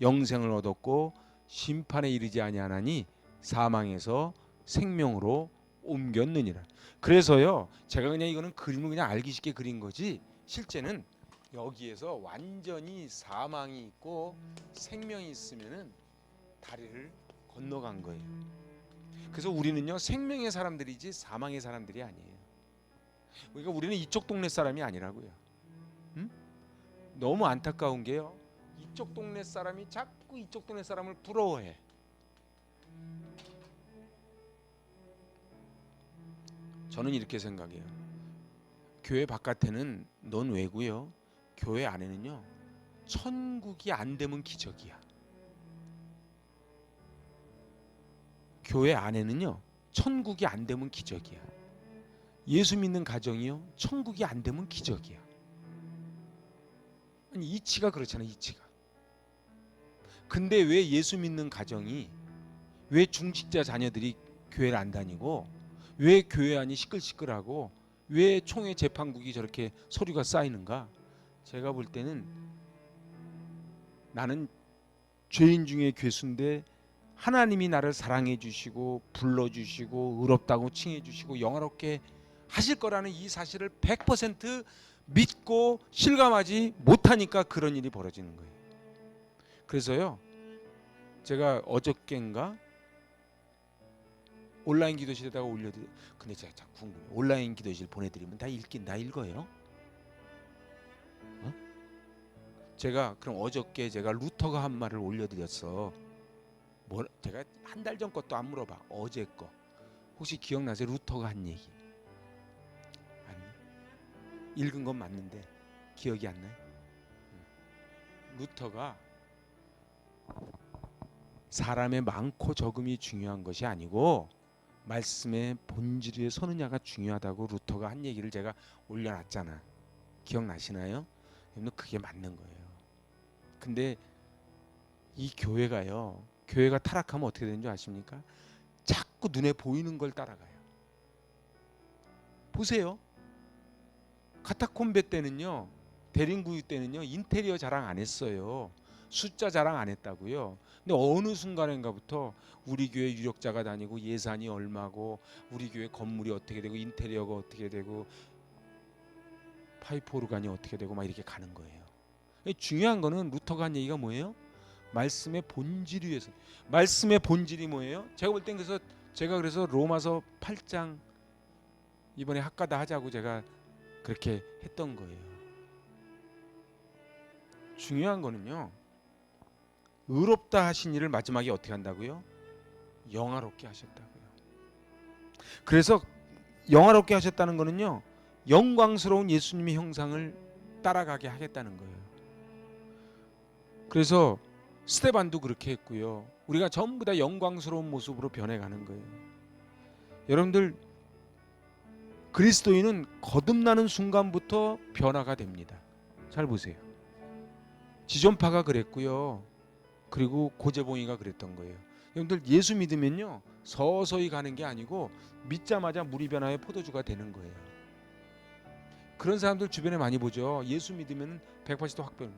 A: 영생을 얻었고 심판에 이르지 아니하나니 사망에서 생명으로 옮겼느니라. 그래서요 제가 그냥 이거는 그림을 그냥 알기 쉽게 그린 거지 실제는 여기에서 완전히 사망이 있고 생명이 있으면은 다리를 건너간 거예요. 그래서 우리는요 생명의 사람들이지 사망의 사람들이 아니에요. 그러니까 우리는 이쪽 동네 사람이 아니라고요. 응? 너무 안타까운 게요. 이쪽 동네 사람이 자꾸 이쪽 동네 사람을 부러워해. 저는 이렇게 생각해요. 교회 바깥에는 넌 왜고요. 교회 안에는요 천국이 안 되면 기적이야. 교회 안에는요 천국이 안 되면 기적이야. 예수 믿는 가정이요 천국이 안 되면 기적이야. 아니 이치가 그렇잖아요. 이치가. 근데 왜 예수 믿는 가정이, 왜 중직자 자녀들이 교회를 안 다니고, 왜 교회 안이 시끌시끌하고, 왜 총회 재판국이 저렇게 서류가 쌓이는가? 제가 볼 때는 나는 죄인 중에 괴수인데 하나님이 나를 사랑해 주시고 불러 주시고 의롭다고 칭해 주시고 영화롭게 하실 거라는 이 사실을 100% 믿고 실감하지 못하니까 그런 일이 벌어지는 거예요. 그래서요 제가 어저께인가 온라인 기도실에다가 올려드려. 근데 제가 자꾸 궁금해. 온라인 기도실 보내드리면 다 읽어요? 어? 제가 그럼 어저께 제가 루터가 한 말을 올려드렸어. 제가 한 달 전 것도 안 물어봐. 어제 거 혹시 기억나세요? 루터가 한 얘기. 아니, 읽은 건 맞는데 기억이 안 나요? 루터가 사람의 많고 적음이 중요한 것이 아니고 말씀의 본질에 서느냐가 중요하다고 루터가 한 얘기를 제가 올려놨잖아. 기억나시나요? 여러분 그게 맞는 거예요. 근데 이 교회가요, 교회가 타락하면 어떻게 되는 줄 아십니까? 자꾸 눈에 보이는 걸 따라가요. 보세요. 카타콤베 때는요, 대림구유 때는요 인테리어 자랑 안 했어요. 숫자 자랑 안 했다고요. 근데 어느 순간인가부터 우리 교회 유력자가 다니고 예산이 얼마고 우리 교회 건물이 어떻게 되고 인테리어가 어떻게 되고 파이프 오르간이 어떻게 되고 막 이렇게 가는 거예요. 중요한 거는 루터가 한 얘기가 뭐예요? 말씀의 본질이 위해서. 말씀의 본질이 뭐예요? 제가 볼 땐 그래서 로마서 8장 이번에 학가다 하자고 제가 그렇게 했던 거예요. 중요한 거는요, 의롭다 하신 일을 마지막에 어떻게 한다고요? 영화롭게 하셨다고요. 그래서 영화롭게 하셨다는 거는요, 영광스러운 예수님의 형상을 따라가게 하겠다는 거예요. 그래서 스데반도 그렇게 했고요. 우리가 전부 다 영광스러운 모습으로 변해가는 거예요. 여러분들 그리스도인은 거듭나는 순간부터 변화가 됩니다. 잘 보세요. 지존파가 그랬고요. 그리고 고재봉이가 그랬던 거예요. 여러분들 예수 믿으면요 서서히 가는 게 아니고 믿자마자 물이 변화의 포도주가 되는 거예요. 그런 사람들 주변에 많이 보죠. 예수 믿으면 180도 확 변.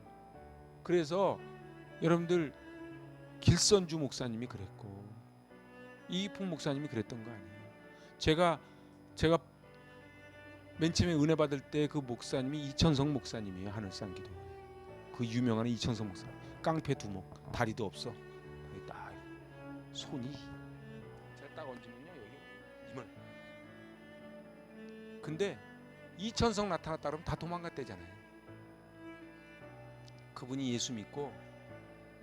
A: 그래서 여러분들 길선주 목사님이 그랬고 이익풍 목사님이 그랬던 거 아니에요. 제가 맨 처음에 은혜 받을 때 그 목사님이 이천성 목사님이에요. 하늘산 기도 그 유명한 이천성 목사. 깡패 두목, 다리도 없어. 딱 손이 제가 딱 얹으면요 여기 이만. 근데 이천성 나타났다 그러면 다 도망갔대잖아요. 그분이 예수 믿고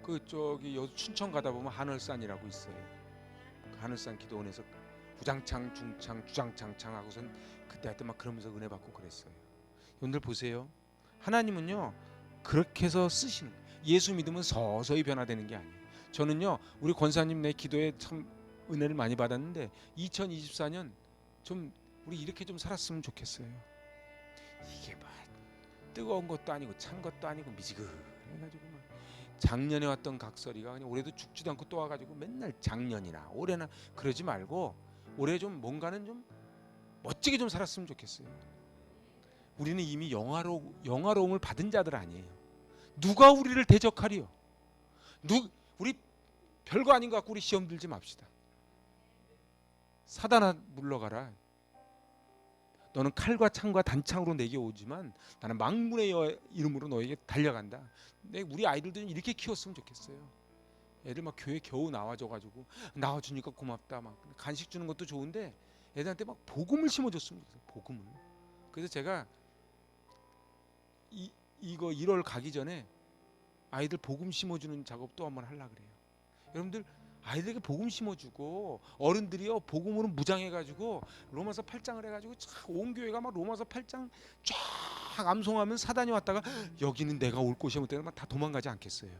A: 그 저기 춘천 가다 보면 하늘산이라고 있어요. 그 하늘산 기도원에서 구장창, 중창, 주장창창 하고선 그때 하여튼 막 그러면서 은혜 받고 그랬어요. 여러분들 보세요. 하나님은요 그렇게 해서 쓰시는 거예요. 예수 믿으면 서서히 변화되는 게 아니에요. 저는요 우리 권사님 내 기도에 참 은혜를 많이 받았는데 2024년 좀 우리 이렇게 좀 살았으면 좋겠어요. 이게 막 뜨거운 것도 아니고 찬 것도 아니고 미지근해가지고 막 작년에 왔던 각설이가 그냥 올해도 죽지도 않고 또 와가지고 맨날 작년이나 올해나 그러지 말고 올해 좀 뭔가는 좀 멋지게 좀 살았으면 좋겠어요. 우리는 이미 영화로움을 받은 자들 아니에요. 누가 우리를 대적하리요? 우리 별거 아닌 것 같고 우리 시험 들지 맙시다. 사단아 물러가라. 너는 칼과 창과 단창으로 내게 오지만 나는 만군의 이름으로 너에게 달려간다. 우리 아이들도 이렇게 키웠으면 좋겠어요. 애들 막 교회 겨우 나와줘가지고 나와주니까 고맙다 막 간식 주는 것도 좋은데 애들한테 막 복음을 심어줬으면 좋겠어요. 복음을. 그래서 제가 이거 1월 가기 전에 아이들 복음 심어주는 작업도 한번 하려고 그래요. 여러분들 아이들에게 복음 심어주고 어른들이요 복음으로 무장해가지고 로마서 8장을 해가지고 온 교회가 막 로마서 8장 쫙 암송하면 사단이 왔다가 여기는 내가 올 곳이야 못 되면 다 도망가지 않겠어요.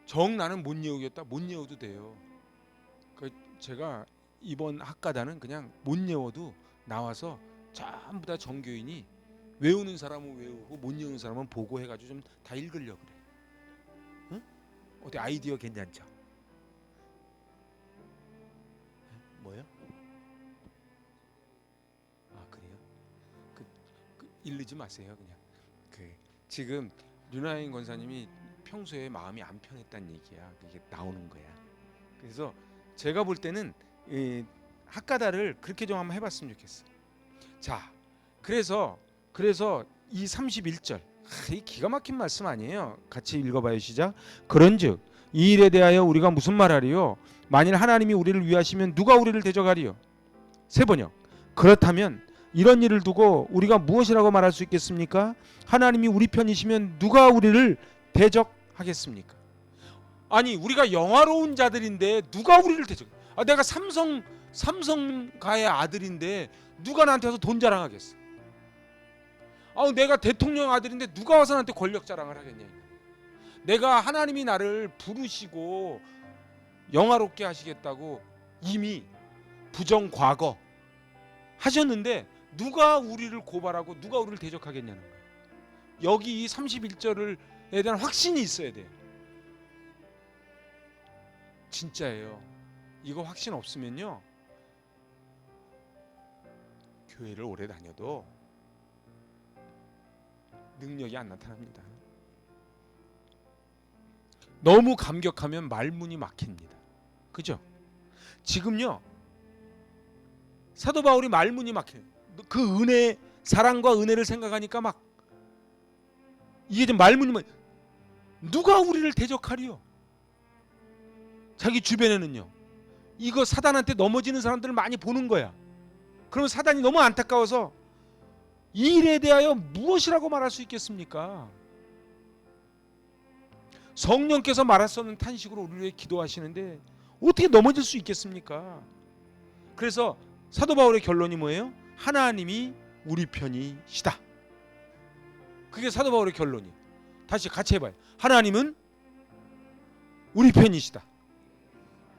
A: 정 나는 못 예우겠다. 못 예워도 돼요. 제가 이번 학가다는 그냥 못 예워도 나와서 전부 다 정교인이 외우는 사람은 외우고 못 외우는 사람은 보고 해가지고 좀 다 읽으려고 그래. 응? 어때 아이디어 괜찮죠? 뭐요? 아 그래요? 읽지 마세요 그냥. 지금 류나인 권사님이 평소에 마음이 안 편했다는 얘기야. 그게 나오는 거야. 그래서 제가 볼 때는 학가다를 그렇게 좀 한번 해봤으면 좋겠어. 자, 그래서 이 31절 이 기가 막힌 말씀 아니에요. 같이 읽어봐요. 시작. 그런즉 이 일에 대하여 우리가 무슨 말하리요? 만일 하나님이 우리를 위하시면 누가 우리를 대적하리요? 세 번역. 그렇다면 이런 일을 두고 우리가 무엇이라고 말할 수 있겠습니까? 하나님이 우리 편이시면 누가 우리를 대적하겠습니까? 아니 우리가 영화로운 자들인데 누가 우리를 대적? 내가 삼성가의 아들인데 누가 나한테 와서 돈 자랑하겠어? 내가 대통령 아들인데 누가 와서 나한테 권력 자랑을 하겠냐? 내가 하나님이 나를 부르시고 영화롭게 하시겠다고 이미 부정 과거 하셨는데 누가 우리를 고발하고 누가 우리를 대적하겠냐는 거예요. 여기 이 31절에 대한 확신이 있어야 돼요. 진짜예요. 이거 확신 없으면요 교회를 오래 다녀도 능력이 안 나타납니다. 너무 감격하면 말문이 막힙니다. 그죠? 지금요 사도 바울이 말문이 막혀요. 그 은혜, 사랑과 은혜를 생각하니까 막 이게 좀 말문이 막 누가 우리를 대적하리요? 자기 주변에는요 이거 사단한테 넘어지는 사람들을 많이 보는 거야. 그러면 사단이 너무 안타까워서 이 일에 대하여 무엇이라고 말할 수 있겠습니까? 성령께서 말하셨는 탄식으로 우리를 위해 기도하시는데 어떻게 넘어질 수 있겠습니까? 그래서 사도 바울의 결론이 뭐예요? 하나님이 우리 편이시다. 그게 사도 바울의 결론이에요. 다시 같이 해봐요. 하나님은 우리 편이시다.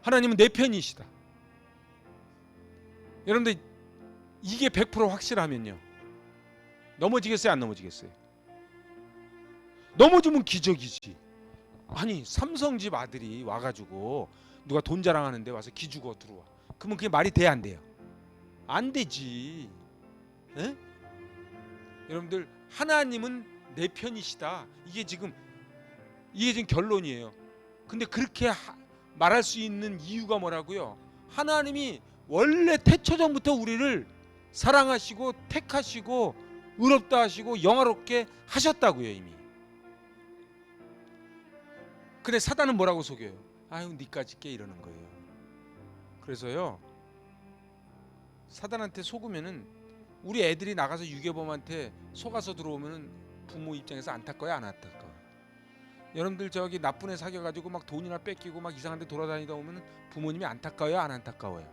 A: 하나님은 내 편이시다. 여러분들 이게 100% 확실하면요 넘어지겠어요? 안 넘어지겠어요? 넘어지면 기적이지. 아니 삼성집 아들이 와가지고 누가 돈 자랑하는데 와서 기죽어 들어와. 그러면 그게 말이 돼? 안 돼요? 안 되지. 에? 여러분들 하나님은 내 편이시다. 이게 지금 결론이에요. 근데 그렇게 말할 수 있는 이유가 뭐라고요? 하나님이 원래 태초전부터 우리를 사랑하시고 택하시고 의롭다 하시고 영화롭게 하셨다고요 이미. 근데 사단은 뭐라고 속여요? 아유 니까짓 게 이러는 거예요. 그래서요 사단한테 속으면은 우리 애들이 나가서 유괴범한테 속아서 들어오면은 부모 입장에서 안타까워요 안 안타까워요? 여러분들 저기 나쁜 애 사귀어가지고 막 돈이나 뺏기고 막 이상한 데 돌아다니다 오면은 부모님이 안타까워요 안 안타까워요?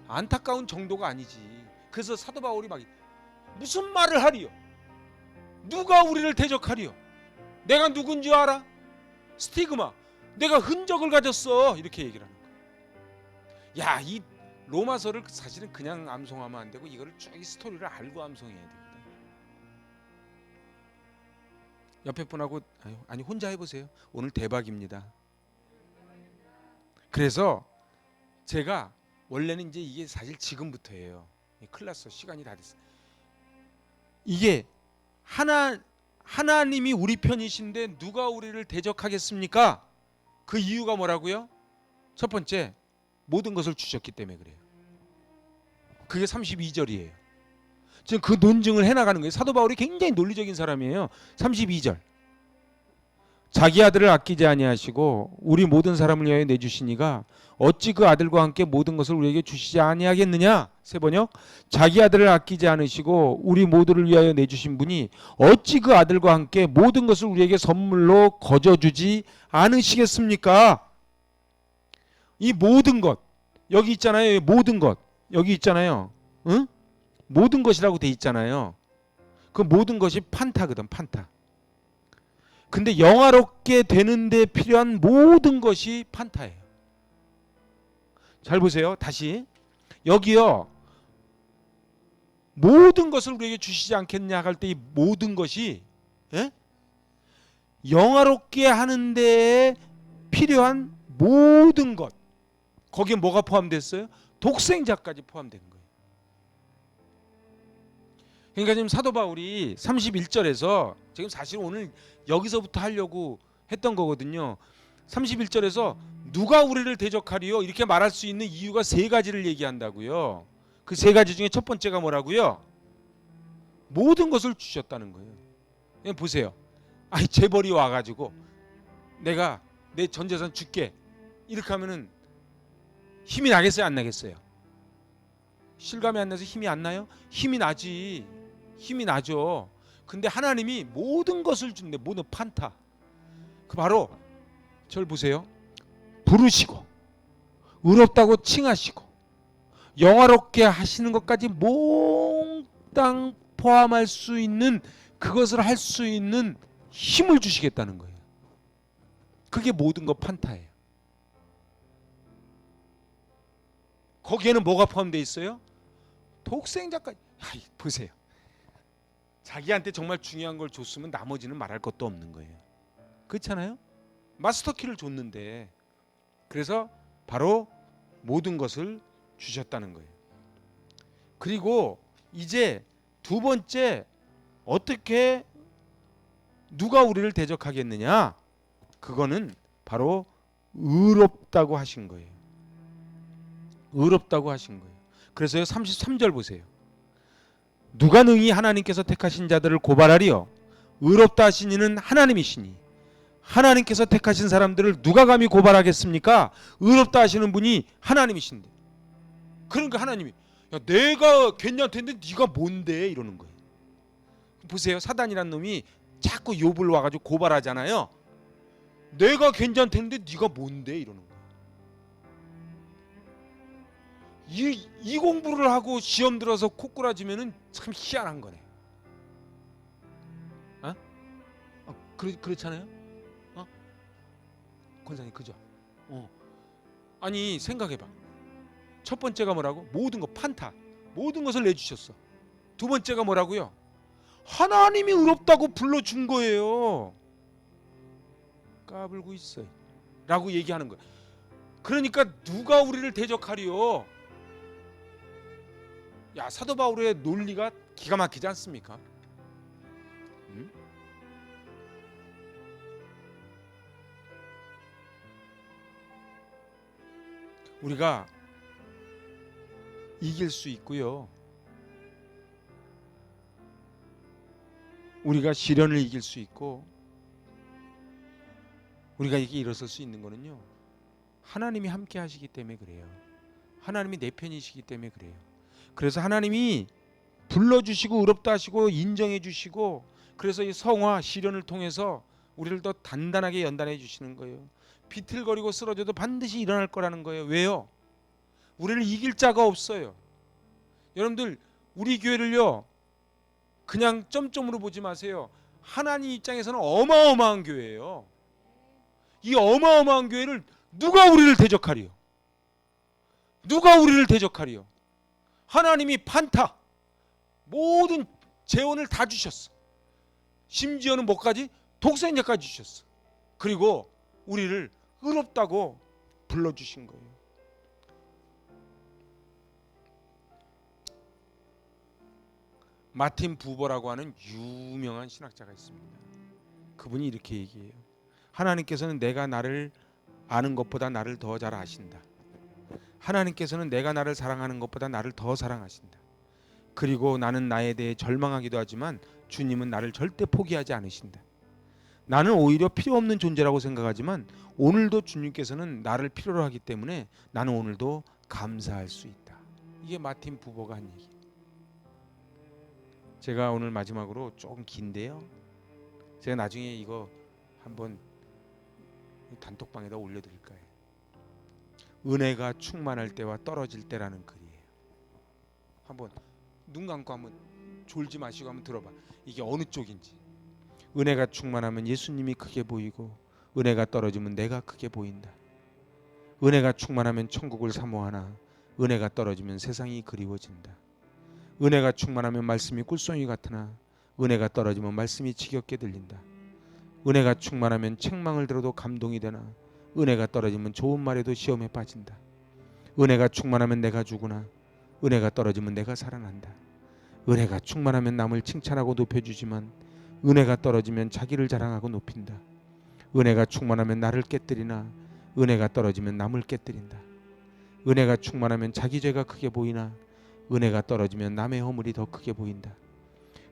A: 안타까운 정도가 아니지. 그래서 사도 바울이 막 무슨 말을 하리요? 누가 우리를 대적하리요? 내가 누군지 알아? 스티그마. 내가 흔적을 가졌어. 이렇게 얘기를 하는 거야. 야, 이 로마서를 사실은 그냥 암송하면 안 되고 이거를 쭉 이 스토리를 알고 암송해야 되거든. 옆에 분하고 아니 혼자 해보세요. 오늘 대박입니다. 그래서 제가 원래는 이제 이게 사실 지금부터예요. 큰일 났어. 시간이 다 됐어. 이게 하나님이 우리 편이신데 누가 우리를 대적하겠습니까? 그 이유가 뭐라고요? 첫 번째, 모든 것을 주셨기 때문에 그래요. 그게 32절이에요. 지금 그 논증을 해나가는 거예요. 사도 바울이 굉장히 논리적인 사람이에요. 32절. 자기 아들을 아끼지 아니하시고 우리 모든 사람을 위하여 내주시니가 어찌 그 아들과 함께 모든 것을 우리에게 주시지 아니하겠느냐. 세 번역. 자기 아들을 아끼지 않으시고 우리 모두를 위하여 내주신 분이 어찌 그 아들과 함께 모든 것을 우리에게 선물로 거저주지 않으시겠습니까? 이 모든 것 여기 있잖아요. 모든 것 여기 있잖아요. 응? 모든 것이라고 돼 있잖아요. 그 모든 것이 판타거든. 판타. 근데 영화롭게 되는데 필요한 모든 것이 판타예요. 잘 보세요. 다시 여기요. 모든 것을 우리에게 주시지 않겠냐 할 때 이 모든 것이 예? 영화롭게 하는 데에 필요한 모든 것. 거기에 뭐가 포함됐어요? 독생자까지 포함된 거예요. 그러니까 지금 사도 바울이 31절에서 지금 사실 오늘 여기서부터 하려고 했던 거거든요. 31절에서 누가 우리를 대적하리요? 이렇게 말할 수 있는 이유가 세 가지를 얘기한다고요. 그 세 가지 중에 첫 번째가 뭐라고요? 모든 것을 주셨다는 거예요. 그냥 보세요. 아니 재벌이 와가지고 내가 내 전 재산 줄게 이렇게 하면은 힘이 나겠어요? 안 나겠어요? 실감이 안 나서 힘이 안 나요? 힘이 나지. 힘이 나죠. 근데 하나님이 모든 것을 준대. 모든 판타. 그 바로 저를 보세요. 부르시고 의롭다고 칭하시고 영화롭게 하시는 것까지 몽땅 포함할 수 있는 그것을 할 수 있는 힘을 주시겠다는 거예요. 그게 모든 것 판타예요. 거기에는 뭐가 포함되어 있어요? 독생자까지. 보세요. 자기한테 정말 중요한 걸 줬으면 나머지는 말할 것도 없는 거예요. 그렇잖아요? 마스터키를 줬는데 그래서 바로 모든 것을 주셨다는 거예요. 그리고 이제 두 번째 어떻게 누가 우리를 대적하겠느냐? 그거는 바로 의롭다고 하신 거예요. 의롭다고 하신 거예요. 그래서요 33절 보세요. 누가 능히 하나님께서 택하신 자들을 고발하리요? 의롭다 하신 이는 하나님이시니 하나님께서 택하신 사람들을 누가 감히 고발하겠습니까? 의롭다 하시는 분이 하나님이신데. 그러니까 하나님이 야, 내가 괜찮던데 네가 뭔데 이러는 거예요. 보세요. 사단이란 놈이 자꾸 욥을 와가지고 고발하잖아요. 내가 괜찮던데 네가 뭔데 이러는 거예요. 이 공부를 하고 시험 들어서 코꾸라지면은 참 희한한 거네. 어? 그렇잖아요. 권사님 그죠? 아니 생각해봐. 첫 번째가 뭐라고? 모든 것 판타. 모든 것을 내주셨어. 두 번째가 뭐라고요? 하나님이 의롭다고 불러준 거예요. 까불고 있어요. 라고 얘기하는 거예요. 그러니까 누가 우리를 대적하리요? 야 사도 바울의 논리가 기가 막히지 않습니까? 우리가 이길 수 있고요. 우리가 시련을 이길 수 있고 우리가 이게 일어설 수 있는 거는요. 하나님이 함께 하시기 때문에 그래요. 하나님이 내 편이시기 때문에 그래요. 그래서 하나님이 불러주시고 의롭다 하시고 인정해 주시고 그래서 이 성화 시련을 통해서 우리를 더 단단하게 연단해 주시는 거예요. 비틀거리고 쓰러져도 반드시 일어날 거라는 거예요. 왜요? 우리를 이길 자가 없어요. 여러분들 우리 교회를요 그냥 점점으로 보지 마세요. 하나님 입장에서는 어마어마한 교회예요. 이 어마어마한 교회를 누가 우리를 대적하리요? 누가 우리를 대적하리요? 하나님이 판타 모든 재원을 다 주셨어. 심지어는 뭐까지? 독생자까지 주셨어. 그리고 우리를 의롭다고 불러주신 거예요. 마틴 부버라고 하는 유명한 신학자가 있습니다. 그분이 이렇게 얘기해요. 하나님께서는 내가 나를 아는 것보다 나를 더 잘 아신다. 하나님께서는 내가 나를 사랑하는 것보다 나를 더 사랑하신다. 그리고 나는 나에 대해 절망하기도 하지만 주님은 나를 절대 포기하지 않으신다. 나는 오히려 필요 없는 존재라고 생각하지만 오늘도 주님께서는 나를 필요로 하기 때문에 나는 오늘도 감사할 수 있다. 이게 마틴 부버가 한 얘기. 제가 오늘 마지막으로 조금 긴데요. 제가 나중에 이거 한번 단톡방에다 올려드릴 거예요. 은혜가 충만할 때와 떨어질 때라는 글이에요. 한번 눈 감고 한번 졸지 마시고 한번 들어봐. 이게 어느 쪽인지. 은혜가 충만하면 예수님이 크게 보이고 은혜가 떨어지면 내가 크게 보인다. 은혜가 충만하면 천국을 사모하나 은혜가 떨어지면 세상이 그리워진다. 은혜가 충만하면 말씀이 꿀송이 같으나 은혜가 떨어지면 말씀이 지겹게 들린다. 은혜가 충만하면 책망을 들어도 감동이 되나 은혜가 떨어지면 좋은 말에도 시험에 빠진다. 은혜가 충만하면 내가 죽으나 은혜가 떨어지면 내가 살아난다. 은혜가 충만하면 남을 칭찬하고 높여주지만 은혜가 떨어지면 자기를 자랑하고 높인다. 은혜가 충만하면 나를 깨뜨리나 은혜가 떨어지면 남을 깨뜨린다. 은혜가 충만하면 자기 죄가 크게 보이나 은혜가 떨어지면 남의 허물이 더 크게 보인다.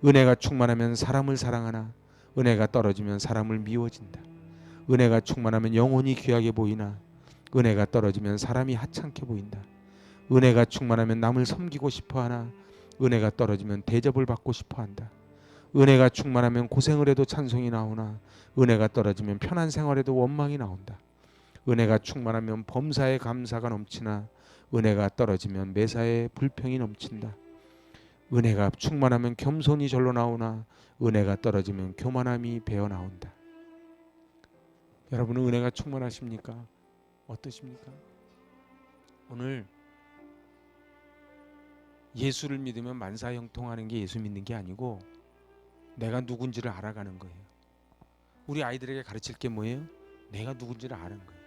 A: 은혜가 충만하면 사람을 사랑하나 은혜가 떨어지면 사람을 미워진다. 은혜가 충만하면 영혼이 귀하게 보이나 은혜가 떨어지면 사람이 하찮게 보인다. 은혜가 충만하면 남을 섬기고 싶어하나 은혜가 떨어지면 대접을 받고 싶어한다. 은혜가 충만하면 고생을 해도 찬송이 나오나 은혜가 떨어지면 편한 생활에도 원망이 나온다. 은혜가 충만하면 범사에 감사가 넘치나 은혜가 떨어지면 매사에 불평이 넘친다. 은혜가 충만하면 겸손이 절로 나오나 은혜가 떨어지면 교만함이 배어 나온다. 여러분은 은혜가 충만하십니까? 어떠십니까? 오늘 예수를 믿으면 만사형통하는 게 예수 믿는 게 아니고 내가 누군지를 알아가는 거예요. 우리 아이들에게 가르칠 게 뭐예요? 내가 누군지를 아는 거예요.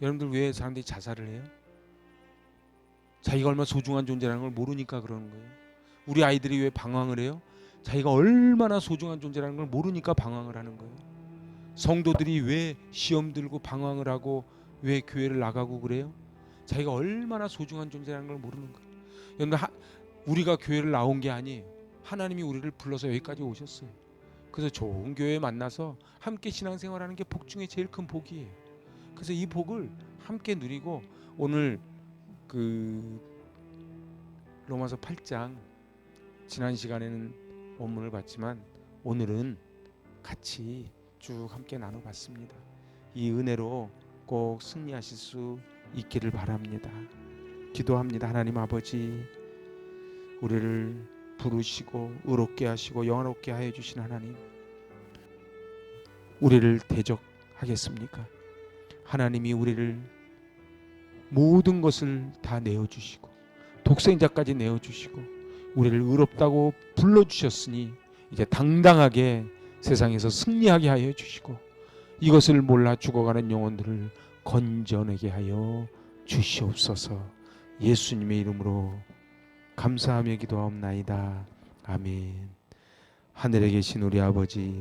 A: 여러분들 왜 사람들이 자살을 해요? 자기가 얼마나 소중한 존재라는 걸 모르니까 그러는 거예요. 우리 아이들이 왜 방황을 해요? 자기가 얼마나 소중한 존재라는 걸 모르니까 방황을 하는 거예요. 성도들이 왜 시험 들고 방황을 하고 왜 교회를 나가고 그래요? 자기가 얼마나 소중한 존재라는 걸 모르는 거예요. 여러분, 우리가 교회를 나온 게 아니에요. 하나님이 우리를 불러서 여기까지 오셨어요. 그래서 좋은 교회에 만나서 함께 신앙생활하는 게 복 중에 제일 큰 복이에요. 그래서 이 복을 함께 누리고 오늘 로마서 8장 지난 시간에는 원문을 봤지만 오늘은 같이 쭉 함께 나눠봤습니다. 이 은혜로 꼭 승리하실 수 있기를 바랍니다. 기도합니다. 하나님 아버지, 우리를 부르시고 의롭게 하시고 영화롭게 하여 주신 하나님, 우리를 대적하겠습니까? 하나님이 우리를 모든 것을 다 내어주시고 독생자까지 내어주시고 우리를 의롭다고 불러주셨으니 이제 당당하게 세상에서 승리하게 하여 주시고 이것을 몰라 죽어가는 영혼들을 건져내게 하여 주시옵소서. 예수님의 이름으로 감사하며 기도하옵나이다. 아멘. 하늘에 계신 우리 아버지,